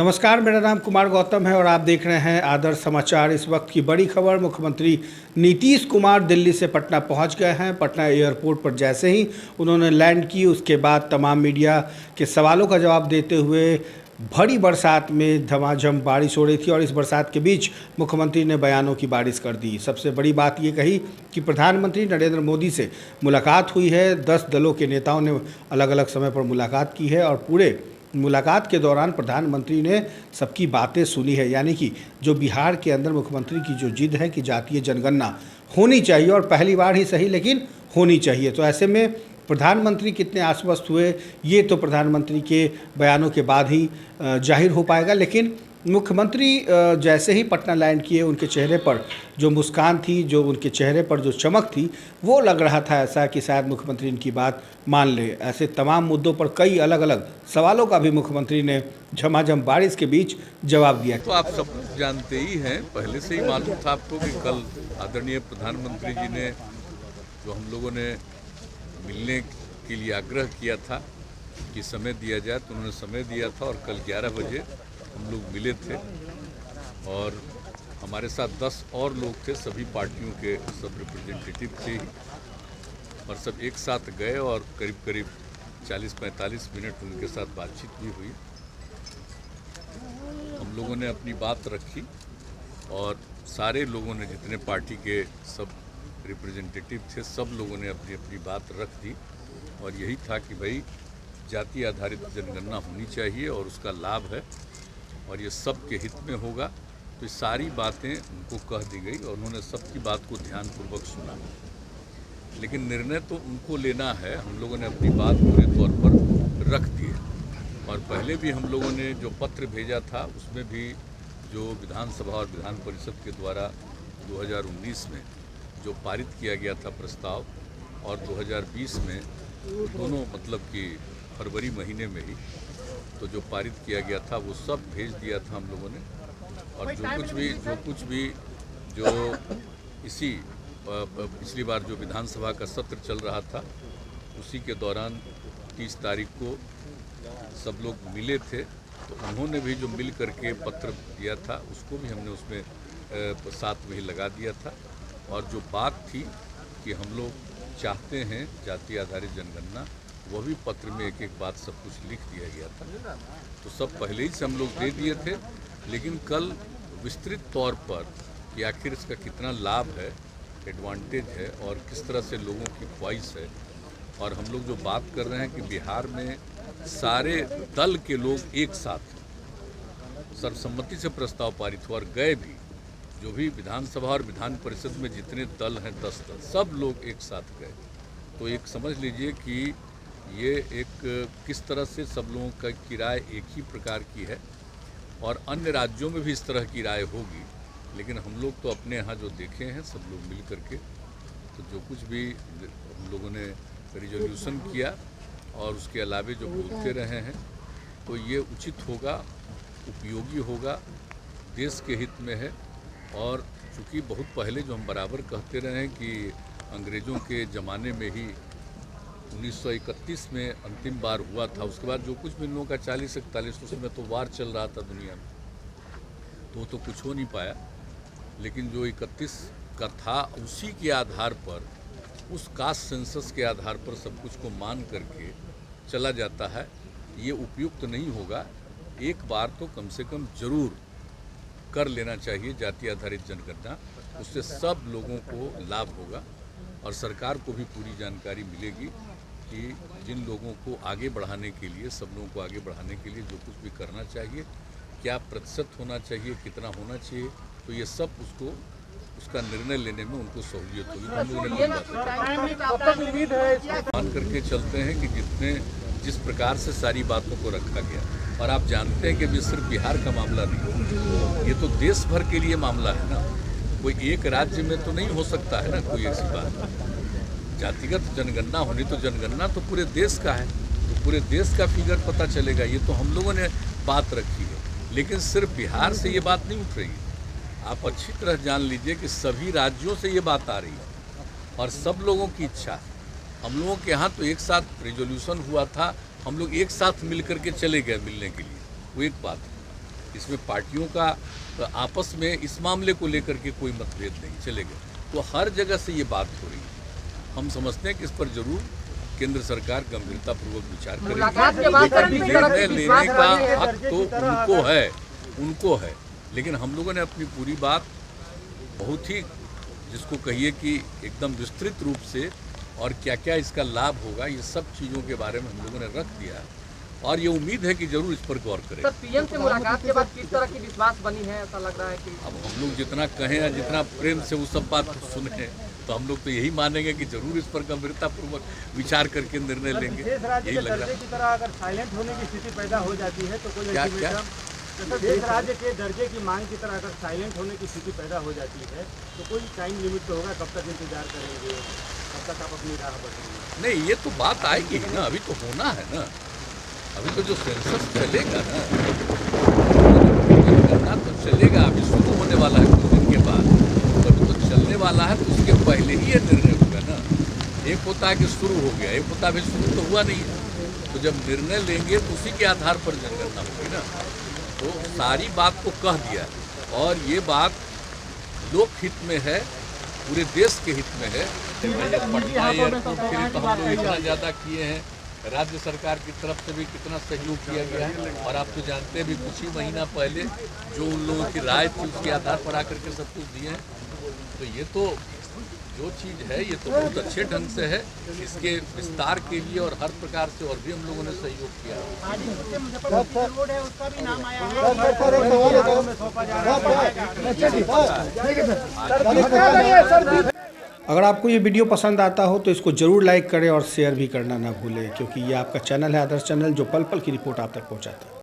नमस्कार, मेरा नाम कुमार गौतम है और आप देख रहे हैं आदर्श समाचार। इस वक्त की बड़ी खबर, मुख्यमंत्री नीतीश कुमार दिल्ली से पटना पहुंच गए हैं। पटना एयरपोर्ट पर जैसे ही उन्होंने लैंड की, उसके बाद तमाम मीडिया के सवालों का जवाब देते हुए भरी बरसात में झमाझम बारिश हो रही थी और इस बरसात के बीच मुख्यमंत्री ने बयानों की बारिश कर दी। सबसे बड़ी बात ये कही कि प्रधानमंत्री नरेंद्र मोदी से मुलाकात हुई है। 10 दलों के नेताओं ने अलग अलग समय पर मुलाकात की है और पूरे मुलाकात के दौरान प्रधानमंत्री ने सबकी बातें सुनी है। यानी कि जो बिहार के अंदर मुख्यमंत्री की जो जिद है कि जातीय जनगणना होनी चाहिए और पहली बार ही सही लेकिन होनी चाहिए, तो ऐसे में प्रधानमंत्री कितने आश्वस्त हुए ये तो प्रधानमंत्री के बयानों के बाद ही जाहिर हो पाएगा। लेकिन मुख्यमंत्री जैसे ही पटना लैंड किए, उनके चेहरे पर जो मुस्कान थी, जो उनके चेहरे पर जो चमक थी, वो लग रहा था ऐसा कि शायद मुख्यमंत्री इनकी बात मान ले। ऐसे तमाम मुद्दों पर कई अलग अलग सवालों का भी मुख्यमंत्री ने झमाझम बारिश के बीच जवाब दिया। तो आप सब जानते ही हैं, पहले से ही मालूम था आपको कि कल आदरणीय प्रधानमंत्री जी ने जो हम लोगों ने मिलने के लिए आग्रह किया था कि समय दिया जाए, तो उन्होंने समय दिया था और कल 11 बजे हम लोग मिले थे और हमारे साथ 10 और लोग थे, सभी पार्टियों के सब रिप्रेजेंटेटिव थे और सब एक साथ गए और करीब करीब 40-45 मिनट उनके साथ बातचीत भी हुई। हम लोगों ने अपनी बात रखी और सारे लोगों ने, जितने पार्टी के सब रिप्रेजेंटेटिव थे, सब लोगों ने अपनी अपनी बात रख दी और यही था कि भाई जाति आधारित जनगणना होनी चाहिए और उसका लाभ है और ये सब के हित में होगा। तो ये सारी बातें उनको कह दी गई और उन्होंने सबकी बात को ध्यानपूर्वक सुना, लेकिन निर्णय तो उनको लेना है। हम लोगों ने अपनी बात पूरे तौर पर रख दी है और पहले भी हम लोगों ने जो पत्र भेजा था उसमें भी जो विधानसभा और विधान परिषद के द्वारा 2019 में जो पारित किया गया था प्रस्ताव और 2020 में दोनों, मतलब कि फरवरी महीने में ही तो जो पारित किया गया था वो सब भेज दिया था हम लोगों ने। और जो कुछ भी जो इसी पिछली बार जो विधानसभा का सत्र चल रहा था उसी के दौरान 30 तारीख को सब लोग मिले थे, तो उन्होंने भी जो मिल करके पत्र दिया था उसको भी हमने उसमें साथ में ही लगा दिया था। और जो बात थी कि हम लोग चाहते हैं जाति आधारित जनगणना, वह भी पत्र में एक एक बात सब कुछ लिख दिया गया था, तो सब पहले ही से हम लोग दे दिए थे। लेकिन कल विस्तृत तौर पर कि आखिर इसका कितना लाभ है, एडवांटेज है और किस तरह से लोगों की ख्वाहिश है, और हम लोग जो बात कर रहे हैं कि बिहार में सारे दल के लोग एक साथ सर्वसम्मति से प्रस्ताव पारित हुआ और गए भी, जो भी विधानसभा और विधान परिषद में जितने दल हैं 10 दल, सब लोग एक साथ गए। तो एक समझ लीजिए कि ये एक किस तरह से सब लोगों की राय एक ही प्रकार की है और अन्य राज्यों में भी इस तरह की राय होगी। लेकिन हम लोग तो अपने यहाँ जो देखे हैं सब लोग मिल करके, तो जो कुछ भी हम लोगों ने रिजोल्यूशन किया और उसके अलावे जो बोलते रहे हैं, तो ये उचित होगा, उपयोगी होगा, देश के हित में है। और चूँकि बहुत पहले जो हम बराबर कहते रहे हैं कि अंग्रेज़ों के ज़माने में ही 1931 में अंतिम बार हुआ था, उसके बाद जो कुछ भी इन लोगों का 40-41 उसमें तो वार चल रहा था दुनिया में, तो कुछ हो नहीं पाया। लेकिन जो 31 का था उसी के आधार पर, उस कास्ट सेंसस के आधार पर सब कुछ को मान करके चला जाता है, ये उपयुक्त नहीं होगा। एक बार तो कम से कम जरूर कर लेना चाहिए जाति आधारित जनगणना, उससे सब लोगों को लाभ होगा और सरकार को भी पूरी जानकारी मिलेगी कि जिन लोगों को आगे बढ़ाने के लिए, सब लोगों को आगे बढ़ाने के लिए जो कुछ भी करना चाहिए, क्या प्रतिशत होना चाहिए, कितना होना चाहिए, तो ये सब उसका निर्णय लेने में उनको सहूलियत होगी। हम लोगों ने मान करके चलते हैं कि जिस प्रकार से सारी बातों को रखा गया, और आप जानते हैं कि अभी सिर्फ बिहार का मामला नहीं, ये तो देश भर के लिए मामला है ना। कोई एक राज्य में तो नहीं हो सकता है ना कोई ऐसी बात। जातिगत जनगणना होनी तो जनगणना तो पूरे देश का है, तो पूरे देश का फिगर पता चलेगा। ये तो हम लोगों ने बात रखी है, लेकिन सिर्फ बिहार से ये बात नहीं उठ रही है। आप अच्छी तरह जान लीजिए कि सभी राज्यों से ये बात आ रही है और सब लोगों की इच्छा है। हम लोगों के यहाँ तो एक साथ रिजोल्यूशन हुआ था, हम लोग एक साथ मिल करके चले गए मिलने के लिए, वो एक बात है। इसमें पार्टियों का आपस में इस मामले को लेकर के कोई मतभेद नहीं चलेगा। तो हर जगह से ये बात हो रही है। हम समझते हैं कि इस पर जरूर केंद्र सरकार गंभीरतापूर्वक विचार करेगी। निर्णय लेने का हक तो उनको है, लेकिन हम लोगों ने अपनी पूरी बात बहुत ही, जिसको कहिए कि एकदम विस्तृत रूप से, और क्या क्या इसका लाभ होगा, ये सब चीज़ों के बारे में हम लोगों ने रख दिया है और ये उम्मीद है कि जरूर इस पर गौर करें। सर, पीएम से मुलाकात के बाद किस तरह की विश्वास बनी है, ऐसा लग रहा है कि अब हम लोग जितना कहें या जितना प्रेम से वो सब बात सुने, तो हम लोग तो यही मानेंगे कि जरूर इस पर गंभीरतापूर्वक विचार करके निर्णय लेंगे। यही लग रहा है। की तरह अगर साइलेंट होने की स्थिति पैदा हो जाती है तो कोई क्या देश राज्य के दर्जे की मांग की तरह अगर साइलेंट होने की स्थिति पैदा हो जाती है तो कोई टाइम लिमिट तो होगा, कब तक इंतजार करेंगे, कब तक आप अपनी राह बढ़ेंगे? नहीं, ये तो बात आएगी ना, अभी तो होना है ना, अभी तो जो सेंसस चलेगा ना, करना तो चलेगा, अभी शुरू होने वाला है कुछ दिन के बाद, तो अभी तो चलने वाला है, तो उसके पहले ही ये निर्णय होगा ना। एक होता है कि शुरू हो गया, एक होता है अभी शुरू तो हुआ नहीं है, तो जब निर्णय लेंगे तो उसी के आधार पर जनगणना होगी ना। तो सारी बात को कह दिया और ये बात लोकहित में है, पूरे देश के हित में है। पटना एयरपोर्ट के लिए तो हम लोग इतना ज़्यादा किए हैं, राज्य सरकार की तरफ से भी कितना सहयोग किया गया है, और आप तो जानते हैं भी कुछ ही महीना पहले जो उन लोगों की राय थी उसके आधार पर आकर के सब कुछ दिए हैं। तो ये तो जो चीज़ है ये तो बहुत अच्छे ढंग से है, इसके विस्तार के लिए और हर प्रकार से और भी हम लोगों ने सहयोग किया। अगर आपको ये वीडियो पसंद आता हो तो इसको ज़रूर लाइक करें और शेयर भी करना ना भूलें, क्योंकि ये आपका चैनल है आदर्श चैनल, जो पल पल की रिपोर्ट आप तक पहुंचाता है।